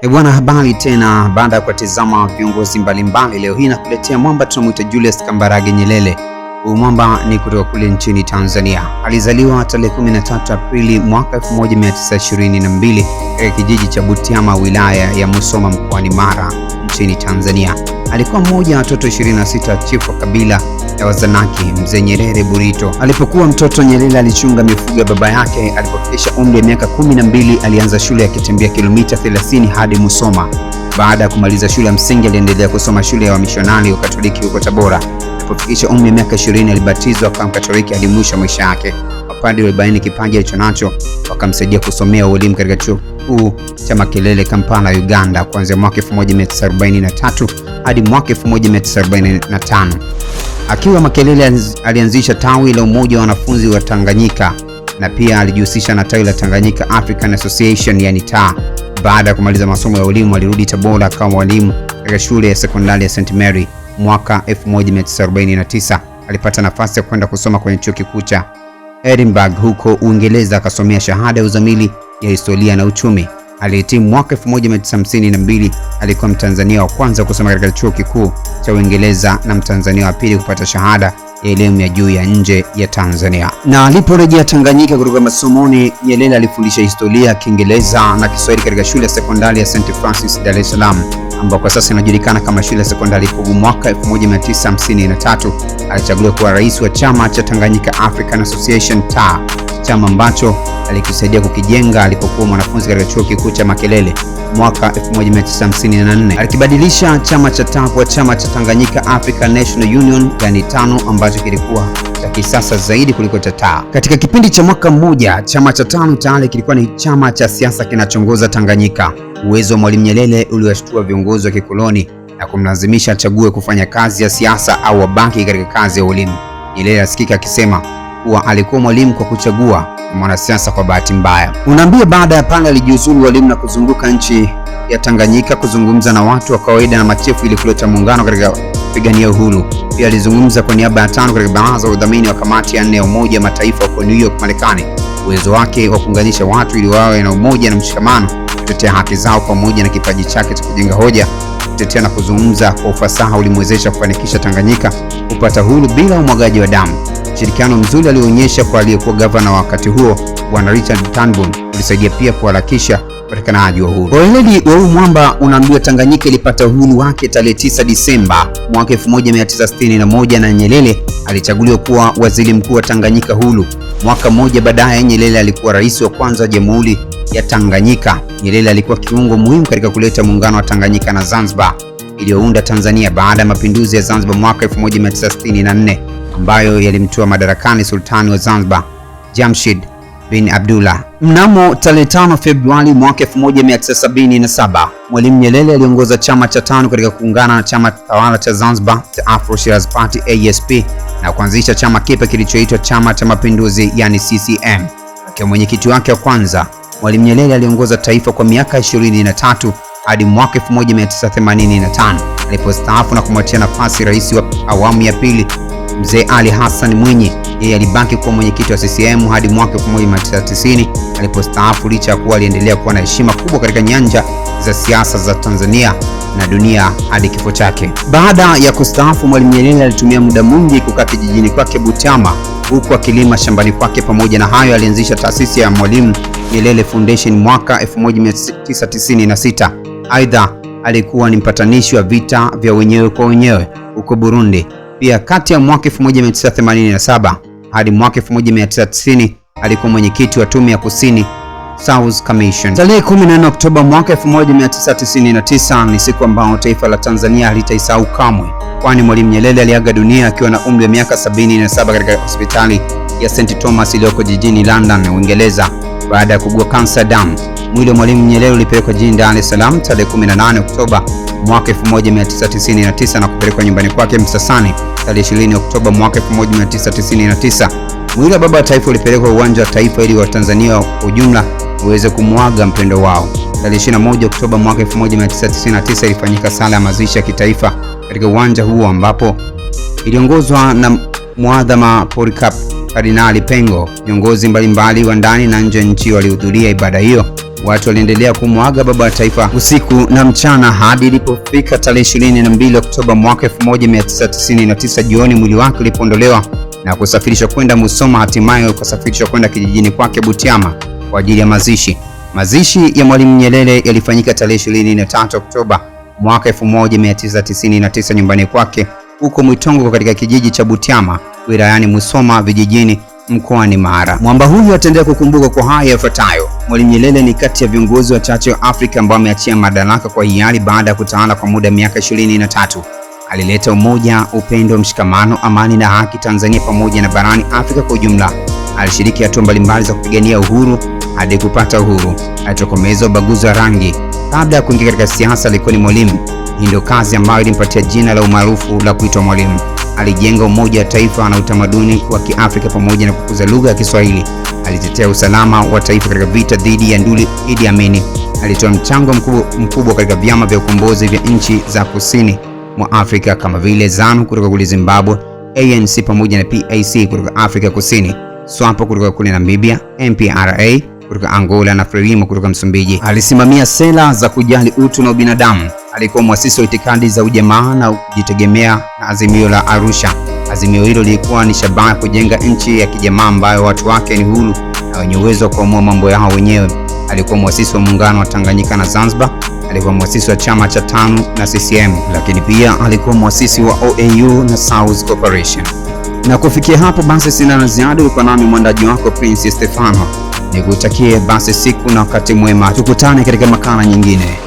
Bwana, habari tena. Baada ya kutazama viongozi mbalimbali, leo hii nakuletea mwamba tunamuita Julius Kambarage Nyerere. Huyu mwamba ni kutoka kule nchini Tanzania. Alizaliwa tarehe 13 Aprili mwaka 1922 katika kijiji cha Butiama, wilaya ya Musoma, mkoani Mara, nchini Tanzania. Alikuwa mmoja wa watoto 26 chifu wa kabila ya Wazanaki, Mzee Nyerere Burito. Alipokuwa mtoto, Nyerere alichunga mifugo ya baba yake. Alipofikisha umri wa miaka 12, alianza shule ya kitembea kilomita 30 hadi Musoma. Baada ya kumaliza shule ya msingi, aliendelea kusoma shule ya wamishonari wa Katoliki huko Tabora. Alipofikisha umri wa miaka 20, alibatizwa kama Katoliki hadi mwisho wa maisha yake. Mapadri walibaini kipaji alichonacho, wakamsaidia kusomea ualimu katika chuo kikuu cha Makerere, Kampala, Uganda, kuanzia mwaka 1943 hadi mwaka 1945. Akiwa Makerere alianzisha tawi la umoja wa wanafunzi wa Tanganyika na pia alijihusisha na tawi la Tanganyika African Association, yani TA. Baada ya kumaliza masomo ya elimu, alirudi Tabora kama mwalimu katika shule ya sekondari ya St. Mary. Mwaka 1949 alipata nafasi ya kwenda kusoma kwenye chuo kikuu cha Edinburgh huko Uingereza, akasomea shahada ya uzamili ya historia na uchumi. Alihitimu mwaka 1952. Alikuwa Mtanzania wa kwanza kusoma katika chuo kikuu cha Uingereza na Mtanzania wa pili kupata shahada ya elimu ya juu ya nje ya Tanzania. Na aliporejea Tanganyika kutoka masomoni, Nyerere alifundisha historia, Kiingereza na Kiswahili katika shule ya sekondari ya St. Francis, Dar es Salaam, ambayo kwa sasa inajulikana kama shule ya sekondari Pugu. Mwaka 1953 alichaguliwa kuwa rais wa chama cha Tanganyika African Association, TA, chama ambacho alikusaidia kukijenga alipokuwa mwanafunzi katika chuo kikuu cha Makerere. Mwaka 1954 alikibadilisha chama cha TA kwa chama cha Tanganyika African National Union, yani TANU, ambacho kilikuwa cha kisasa zaidi kuliko cha TA. Katika kipindi cha mwaka mmoja, chama cha TANU tayari kilikuwa ni chama cha siasa kinachoongoza Tanganyika. Uwezo wa Mwalimu Nyerere uliwashtua viongozi wa kikoloni na kumlazimisha achague kufanya kazi ya siasa au abaki katika kazi ya elimu. Nyerere asikika akisema kuwa alikuwa mwalimu kwa kuchagua na mwanasiasa kwa bahati mbaya. Unaambia baada ya pale alijiuzulu walimu na kuzunguka nchi ya Tanganyika kuzungumza na watu wa kawaida na machifu ili kuleta muungano katika kupigania uhuru. Pia alizungumza kwa niaba ya TANU katika baraza la udhamini wa kamati ya 4 ya Umoja wa Mataifa huko New York, Marekani. Uwezo wake wa kuunganisha watu ili wawe na umoja na mshikamano, kutetea haki zao, pamoja na kipaji chake cha kujenga hoja, kutetea na kuzungumza kwa ufasaha ulimwezesha kufanikisha Tanganyika kupata uhuru bila umwagaji wa damu. Ushirikiano mzuri alionyesha kwa aliyekuwa gavana wakati huo, Bwana Richard Turnbull, ulisaidia pia kuharakisha upatikanaji wa uhuru. Weledi wa mwamba unaambiwa Tanganyika ilipata uhuru wake tarehe 9 Disemba mwaka 1961 na Nyerere alichaguliwa kuwa waziri mkuu wa Tanganyika huru. Mwaka mmoja baadaye, Nyerere alikuwa rais wa kwanza wa Jamhuri ya Tanganyika. Nyerere alikuwa kiungo muhimu katika kuleta muungano wa Tanganyika na Zanzibar iliyounda Tanzania baada ya mapinduzi ya Zanzibar mwaka 1964 ambayo yalimtoa madarakani sultani wa Zanzibar Jamshid bin Abdullah. Mnamo tarehe 5 Februari mwaka 1977, Mwalimu Nyerere aliongoza chama cha TANU katika kuungana na chama tawala cha Zanzibar cha Afro Shirazi Party ASP na kuanzisha chama kipya kilichoitwa Chama cha Mapinduzi, yani CCM. Akiwa mwenyekiti wake wa kwanza, Mwalimu Nyerere aliongoza taifa kwa miaka 23 hadi mwaka 1985 alipostaafu na kumwachia nafasi rais wa awamu ya pili Mzee Ali Hassan Mwinyi. Yeye alibaki kuwa mwenyekiti wa CCM hadi mwaka 1990 alipostaafu, licha ya kuwa aliendelea kuwa na heshima kubwa katika nyanja za siasa za Tanzania na dunia hadi kifo chake. Baada ya kustaafu, Mwalimu Nyerere alitumia muda mwingi kukaa kijijini kwake Butiama, huku akilima shambani kwake. Pamoja na hayo, alianzisha taasisi ya Mwalimu Nyerere Foundation mwaka 1996. Aidha, alikuwa ni mpatanishi wa vita vya wenyewe kwa wenyewe huko Burundi. Pia kati ya mwaka 1987 hadi mwaka 1990 alikuwa mwenyekiti wa Tume ya Kusini South Commission. Tarehe 14 Oktoba mwaka 1999 ni siku ambayo taifa la Tanzania halitaisahau kamwe, kwani Mwalimu Nyerere aliaga dunia akiwa na umri wa miaka 77 katika hospitali ya St. Thomas iliyoko jijini London, Uingereza, baada ya kuugua kansa ya damu. Mwili wa Mwalimu Nyerere ulipelekwa jijini Dar es Salaam tarehe 18 Oktoba mwaka 1999 na kupelekwa nyumbani kwake Msasani tarehe 20 Oktoba mwaka 1999. Mwili wa baba wa taifa ulipelekwa uwanja wa taifa ili Watanzania kwa ujumla uweze kumwaga mpendo wao. Tarehe 21 Oktoba mwaka 1999 ilifanyika sala ya mazishi ya kitaifa katika uwanja huo, ambapo iliongozwa na Mwadhama Polycarp Kardinali Pengo. Viongozi mbalimbali wa ndani na nje ya nchi walihudhuria ibada hiyo. Watu waliendelea kumwaga baba wa taifa usiku na mchana hadi ilipofika tarehe 22 Oktoba mwaka 1999 jioni, mwili wake ulipoondolewa na kusafirishwa kwenda Musoma, hatimaye kusafirishwa kwenda kijijini kwake Butiama kwa ajili ya mazishi. Mazishi ya Mwalimu Nyerere yalifanyika tarehe 23 Oktoba mwaka 1999 nyumbani kwake huko Mwitongo katika kijiji cha Butiama wilayani Musoma vijijini mkoani Mara. Mwamba huyu ataendelea kukumbuka kwa haya yafuatayo. Mwalimu Nyerere ni kati ya viongozi wachache wa Afrika ambao ameachia madaraka kwa hiari baada ya kutawala kwa muda miaka 23. Alileta umoja, upendo, mshikamano, amani na haki Tanzania pamoja na barani Afrika kwa ujumla. Alishiriki hatua mbalimbali za kupigania uhuru hadi kupata uhuru. Alitokomeza ubaguzi wa rangi. Kabla ya kuingia katika siasa alikuwa ni mwalimu. Hii ndio kazi ambayo ilimpatia jina la umaarufu la kuitwa mwalimu. Alijenga umoja wa taifa na utamaduni wa Kiafrika pamoja na kukuza lugha ya Kiswahili. Alitetea usalama wa taifa katika vita dhidi ya nduli Idi Amin. Alitoa mchango mkubwa katika vyama vya ukombozi vya nchi za kusini mwa Afrika kama vile ZANU kutoka kule Zimbabwe, ANC pamoja na PAC kutoka Afrika Kusini, SWAPO kutoka kule Namibia, MPRA kutoka Angola na FRELIMO kutoka Msumbiji. Alisimamia sera za kujali utu na ubinadamu. Alikuwa mwasisi wa itikadi za ujamaa na kujitegemea na Azimio la Arusha. Azimio hilo lilikuwa ni shabaha kujenga nchi ya kijamaa ambayo watu wake ni huru na wenye uwezo wa kuamua mambo yao wenyewe. Alikuwa mwasisi wa muungano wa Tanganyika na Zanzibar. Alikuwa mwasisi wa chama cha TANU na CCM, lakini pia alikuwa mwasisi wa OAU na South Corporation. Na kufikia hapo basi sina la ziada. Ulikuwa nami mwandaji wako Prince Stefano. Nikutakie basi siku na wakati mwema. Tukutane katika makala nyingine.